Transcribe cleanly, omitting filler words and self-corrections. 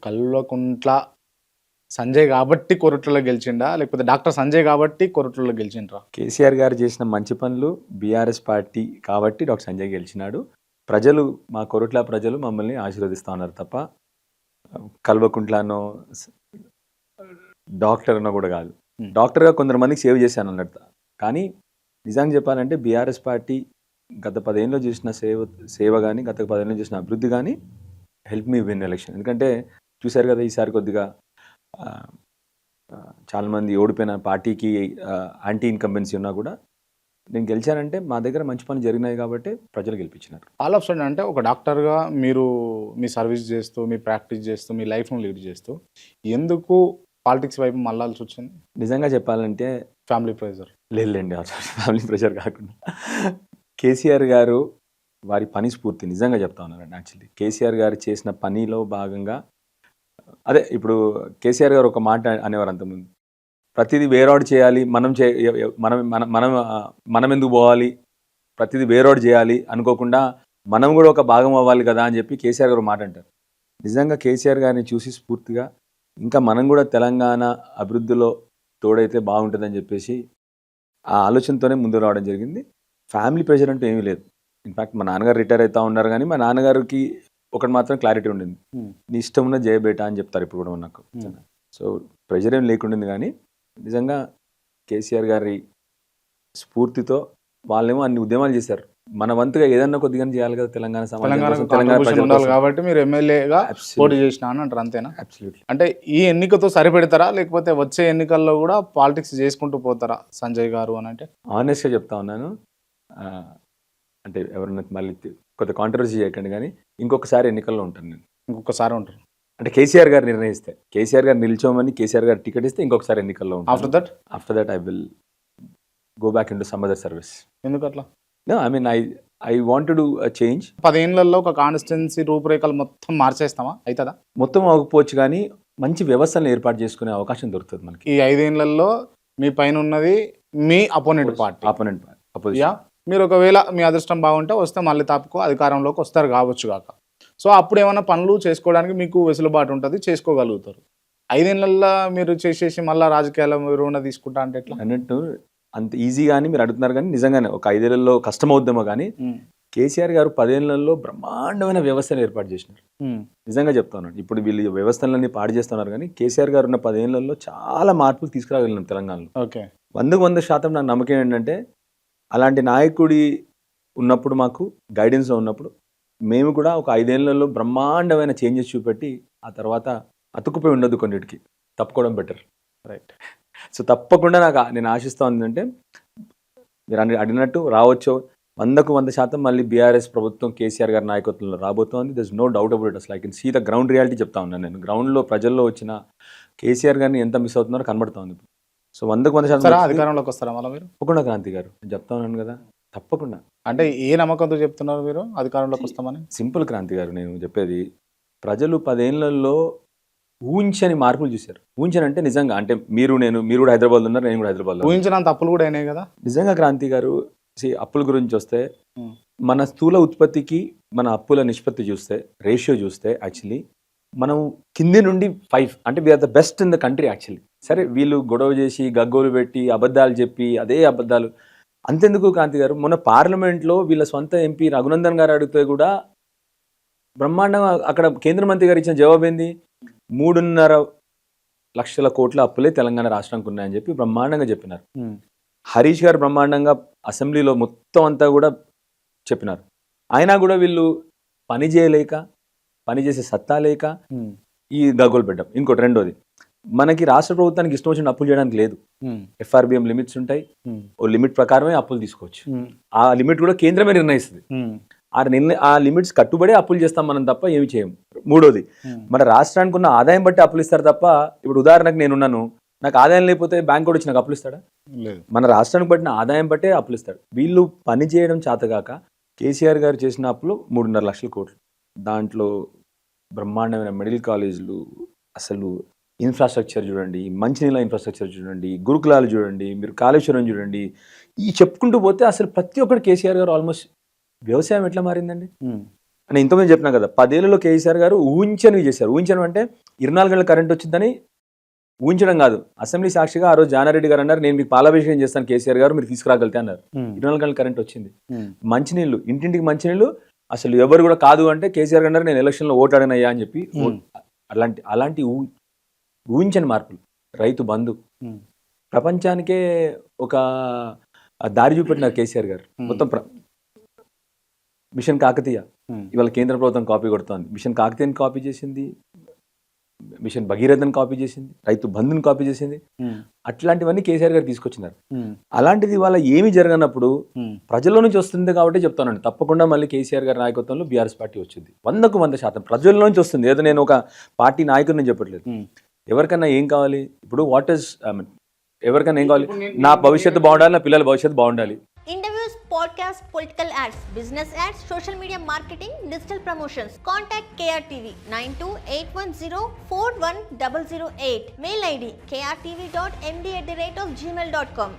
కల్వకుంట్ల సంజయ్ కాబట్టి కొరట్లలో గెలిచిండా? లేకపోతే డాక్టర్ సంజయ్ కాబట్టి కొరట్లలో గెలిచిండ్రా? కేసీఆర్ గారు చేసిన మంచి పనులు బీఆర్ఎస్ పార్టీ కాబట్టి డాక్టర్ సంజయ్ గెలిచినాడు. ప్రజలు మా కొరట్ల ప్రజలు మమ్మల్ని ఆశీర్వదిస్తూ ఉన్నారు తప్ప కల్వకుంట్లనో డాక్టర్ అనో కూడా కాదు. డాక్టర్గా కొందరు మందికి సేవ్ చేశాను అన్నట్టు. కానీ నిజంగా చెప్పాలంటే బీఆర్ఎస్ పార్టీ గత 10 ఏళ్ళలో చేసిన సేవ కానీ గత 10 ఏళ్ళలో చేసిన అభివృద్ధి కానీ హెల్ప్ మీ విన్ ఎలక్షన్. ఎందుకంటే చూశారు కదా, ఈసారి కొద్దిగా చాలామంది ఓడిపోయిన పార్టీకి యాంటీ ఇన్కంబెన్సీ ఉన్నా కూడా నేను గెలిచానంటే మా దగ్గర మంచి పనులు జరిగినాయి కాబట్టి ప్రజలు గెలిపించినారు. ఆల్ ఆఫ్ సడన్ అంటే ఒక డాక్టర్గా మీరు మీ సర్వీస్ చేస్తూ, మీ ప్రాక్టీస్ చేస్తూ, మీ లైఫ్ను లీడ్ చేస్తూ ఎందుకు పాలిటిక్స్ వైపు మళ్ళాల్సి వచ్చింది? నిజంగా చెప్పాలంటే ఫ్యామిలీ ప్రెజర్? లేదులేండి, ఫ్యామిలీ ప్రెషర్ కాకుండా కేసీఆర్ గారు వారి పని స్ఫూర్తి నిజంగా చెప్తా ఉన్నారండి. యాక్చువల్లీ కేసీఆర్ గారు చేసిన పనిలో భాగంగా అదే ఇప్పుడు కేసీఆర్ గారు ఒక మాట అనేవారు అంతకుముందు, ప్రతిదీ వేరేవాడు చేయాలి, మనం ఎందుకు పోవాలి, ప్రతిదీ వేరేవాడు చేయాలి అనుకోకుండా మనం కూడా ఒక భాగం అవ్వాలి కదా అని చెప్పి కేసీఆర్ గారు మాట అంటారు. నిజంగా కేసీఆర్ గారిని చూసి స్ఫూర్తిగా ఇంకా మనం కూడా తెలంగాణ అభివృద్ధిలో తోడైతే బాగుంటుందని చెప్పేసి ఆ ఆలోచనతోనే ముందు రావడం జరిగింది. ఫ్యామిలీ ప్రెషర్ అంటూ ఏమీ లేదు. ఇన్ఫ్యాక్ట్ మా నాన్నగారు రిటైర్ అవుతా ఉన్నారు, కానీ మా నాన్నగారికి ఒకటి మాత్రం క్లారిటీ ఉండింది, నీ ఇష్టం ఉన్న జయబేట అని చెప్తారు ఇప్పుడు కూడా నాకు. సో ప్రెషర్ ఏం లేకుండింది. కానీ నిజంగా కేసీఆర్ గారి స్ఫూర్తితో వాళ్ళేమో అన్ని ఉద్యమాలు చేశారు. మన వంతుగా ఏదన్నా కొద్దిగా చేయాలి కదా తెలంగాణ సమాజం, తెలంగాణ కాబట్టి మీరు ఎమ్మెల్యేగా పోటీ చేసిన అని అంటారు, అంతేనా? అబ్సల్యూట్లీ. అంటే ఈ ఎన్నికతో సరిపెడతారా లేకపోతే వచ్చే ఎన్నికల్లో కూడా పాలిటిక్స్ చేసుకుంటూ పోతారా సంజయ్ గారు అని? అంటే ఆనెస్ట్గా చెప్తా ఉన్నాను, అంటే ఎవరన్నా మళ్ళీ కొత్త కాంట్రవర్సీ చేయకండి, కానీ ఇంకొకసారి ఎన్నికల్లో ఉంటాను నేను. ఇంకొకసారి ఉంటారు అంటే కేసీఆర్ గారు నిర్ణయిస్తే, కేసీఆర్ గారు నిల్చోమని కేసీఆర్ గారు టికెట్ ఇస్తే ఇంకొకసారి ఎన్నికల్లో ఉంటాను. After that I will go back in to some other service. ఎందుకు అట్లా? I mean I want to do change. 10 ఏళ్లలో ఒక కాన్స్టిట్యున్సీ రూపురేఖలు మొత్తం మార్చేస్తామా? అవుతుందా? మొత్తం అవ్వకపోవచ్చు, కానీ మంచి వ్యవస్థలను ఏర్పాటు చేసుకునే అవకాశం దొరుకుతుంది మనకి. ఈ 5 ఏళ్లలో మీ పైన ఉన్నది మీ అపోనెంట్ పార్టీ. మీరు ఒకవేళ మీ అదృష్టం బాగుంటే వస్తే మళ్ళీ తప్పుకో అధికారంలోకి వస్తారు కావచ్చు కాక. సో అప్పుడు ఏమైనా పనులు చేసుకోవడానికి మీకు వెసులుబాటు ఉంటుంది, చేసుకోగలుగుతారు. 5 ఏళ్లలో మీరు చేసేసి మళ్ళీ రాజకీయాల రుణ తీసుకుంటా అంటే ఎట్లా అన్నట్టు? అంత ఈజీగా అని మీరు అడుగుతున్నారు, కానీ నిజంగానే ఒక 5 ఏళ్లలో కష్టమవుద్దామో కానీ కేసీఆర్ గారు 10 ఏళ్లలో బ్రహ్మాండమైన వ్యవస్థను ఏర్పాటు చేసినారు. నిజంగా చెప్తున్నాను, ఇప్పుడు వీళ్ళు వ్యవస్థలన్నీ పాడు చేస్తున్నారు, కానీ కేసీఆర్ గారు ఉన్న 10 ఏళ్లలో చాలా మార్పులు తీసుకురాగలిగినాం తెలంగాణలో. ఓకే, 100% నాకు నమ్మకం ఏంటంటే అలాంటి నాయకుడి ఉన్నప్పుడు, మాకు గైడెన్స్లో ఉన్నప్పుడు మేము కూడా ఒక 5 ఏళ్లలో బ్రహ్మాండమైన చేంజెస్ చూపెట్టి ఆ తర్వాత అతుక్కుపోయి ఉండదు, కొన్నిటికి తప్పుకోవడం బెటర్. రైట్. సో తప్పకుండా నేను ఆశిస్తూ ఉందంటే మీరు అడిగినట్టు రావచ్చు 100% మళ్ళీ బీఆర్ఎస్ ప్రభుత్వం కేసీఆర్ గారి నాయకత్వంలో రాబోతోంది. There is no doubt about it. అసలు I can see the ground reality చెప్తా ఉన్నాను నేను. గ్రౌండ్లో ప్రజల్లో వచ్చిన కేసీఆర్ గారిని ఎంత మిస్ అవుతున్నారో కనబడుతోంది. సో 100% అధికారంలోకి వస్తారా మళ్ళీ మీరు? తప్పకుండా క్రాంతి గారు, నేను చెప్తా ఉన్నాను కదా, తప్పకుండా. అంటే ఏ నమ్మకంతో చెప్తున్నారు మీరు అధికారంలోకి వస్తామని? సింపుల్ క్రాంతి గారు, నేను చెప్పేది ప్రజలు 10 ఏళ్లలో ఊహించని మార్పులు చూశారు. ఊహించనంటే నిజంగా, అంటే మీరు కూడా హైదరాబాద్లో ఉన్నారు, నేను కూడా హైదరాబాద్లో. ఊహించినంత అప్పులు కూడా అయినాయి కదా నిజంగా క్రాంతి గారు. అప్పుల గురించి వస్తే మన స్థూల ఉత్పత్తికి మన అప్పుల నిష్పత్తి చూస్తే, రేషియో చూస్తే యాక్చువల్లీ మనం కింది నుండి 5, అంటే we are the best in the country actually. సరే వీళ్ళు గొడవ చేసి గగ్గోలు పెట్టి అబద్ధాలు చెప్పి అదే అబద్ధాలు అంతెందుకు క్రాంతి గారు, మొన్న పార్లమెంట్లో వీళ్ళ సొంత ఎంపీ రఘునందన్ గారు అడిగితే కూడా బ్రహ్మాండంగా అక్కడ కేంద్ర మంత్రి గారు ఇచ్చిన జవాబు ఏంది, 3.5 లక్షల కోట్ల అప్పులే తెలంగాణ రాష్ట్రానికి ఉన్నాయని చెప్పి బ్రహ్మాండంగా చెప్పినారు. హరీష్ గారు బ్రహ్మాండంగా అసెంబ్లీలో మొత్తం అంతా కూడా చెప్పినారు. అయినా కూడా వీళ్ళు పని చేయలేక, పని చేసే సత్తా లేక ఈ గగ్గోలు పెట్టాం. ఇంకోటి రెండోది, మనకి రాష్ట్ర ప్రభుత్వానికి ఇష్టం వచ్చిన అప్పులు చేయడానికి లేదు. FRBM లిమిట్స్ ఉంటాయి, ఓ లిమిట్ ప్రకారమే అప్పులు తీసుకోవచ్చు. ఆ లిమిట్ కూడా కేంద్రమే నిర్ణయిస్తుంది. ఆ లిమిట్స్ కట్టుబడి అప్పులు చేస్తాం మనం తప్ప ఏమి చేయము. మూడోది, మన రాష్ట్రానికి ఉన్న ఆదాయం బట్టి అప్పులు ఇస్తారు తప్ప, ఇప్పుడు ఉదాహరణకు నేనున్నాను, నాకు ఆదాయం లేకపోతే బ్యాంక్ కూడా వచ్చి నాకు అప్పులు ఇస్తాడా? మన రాష్ట్రానికి పట్టిన ఆదాయం బట్టే అప్పులు ఇస్తాడు. వీళ్ళు పని చేయడం చేతగాక కేసీఆర్ గారు చేసిన అప్పులు 3.5 లక్షల కోట్లు. దాంట్లో బ్రహ్మాండమైన మెడికల్ కాలేజీలు, అసలు ఇన్ఫ్రాస్ట్రక్చర్ చూడండి, మంచినీళ్ళ ఇన్ఫ్రాస్ట్రక్చర్ చూడండి, గురుకులాలు చూడండి, మీరు కాళేశ్వరం చూడండి, ఈ చెప్పుకుంటూ పోతే అసలు ప్రతి ఒక్కటి కేసీఆర్ గారు ఆల్మోస్ట్. వ్యవసాయం ఎట్లా మారిందండి? నేను ఇంతకుముందు చెప్పినా కదా 10 ఏళ్లలో కేసీఆర్ గారు ఊహించనివి చేశారు. ఊహించడం అంటే 24 గంటల కరెంట్ వచ్చిందని ఊహించడం కాదు. అసెంబ్లీ సాక్షిగా ఆ రోజు జానారెడ్డి గారు అన్నారు, నేను మీకు పాలాభిషేకం చేస్తాను కేసీఆర్ గారు, మీరు తీసుకురాగలితే అన్నారు. 24 గంటల కరెంట్ వచ్చింది. మంచినీళ్ళు, ఇంటింటికి మంచినీళ్ళు. అసలు ఎవరు కూడా కాదు అంటే కేసీఆర్ గారు నేను ఎలక్షన్లో ఓటు అడిగినయ్యా అని చెప్పి అలాంటి ఊహించని మార్పులు. రైతు బంధు ప్రపంచానికే ఒక దారి చూపెట్టినారు కేసీఆర్ గారు. మొత్తం మిషన్ కాకతీయ ఇవాళ కేంద్ర ప్రభుత్వం కాపీ కొడుతోంది. మిషన్ కాకతీయని కాపీ చేసింది, మిషన్ భగీరథని కాపీ చేసింది, రైతు బంధుని కాపీ చేసింది. అట్లాంటివన్నీ కేసీఆర్ గారు తీసుకొచ్చినారు. అలాంటిది ఇవాళ ఏమి జరగనప్పుడు ప్రజల్లో నుంచి వస్తుంది కాబట్టి చెప్తానండి, తప్పకుండా మళ్ళీ కేసీఆర్ గారి నాయకత్వంలో బీఆర్ఎస్ పార్టీ వచ్చింది. 100% ప్రజల నుంచి వస్తుంది. ఏదో నేను ఒక పార్టీ నాయకుడిని చెప్పట్లేదు. ఎవరికన్నా ఏం కావాలి ఇప్పుడు, ఎవరికైనా ఏం కావాలి, నా భవిష్యత్తు బాగుండాలి, నా పిల్లల భవిష్యత్తు బాగుండాలి. Interviews, podcasts, political ads, business ads, social media marketing, digital promotions. Contact KRTV 9281041008. Mail ID krtv.md@gmail.com.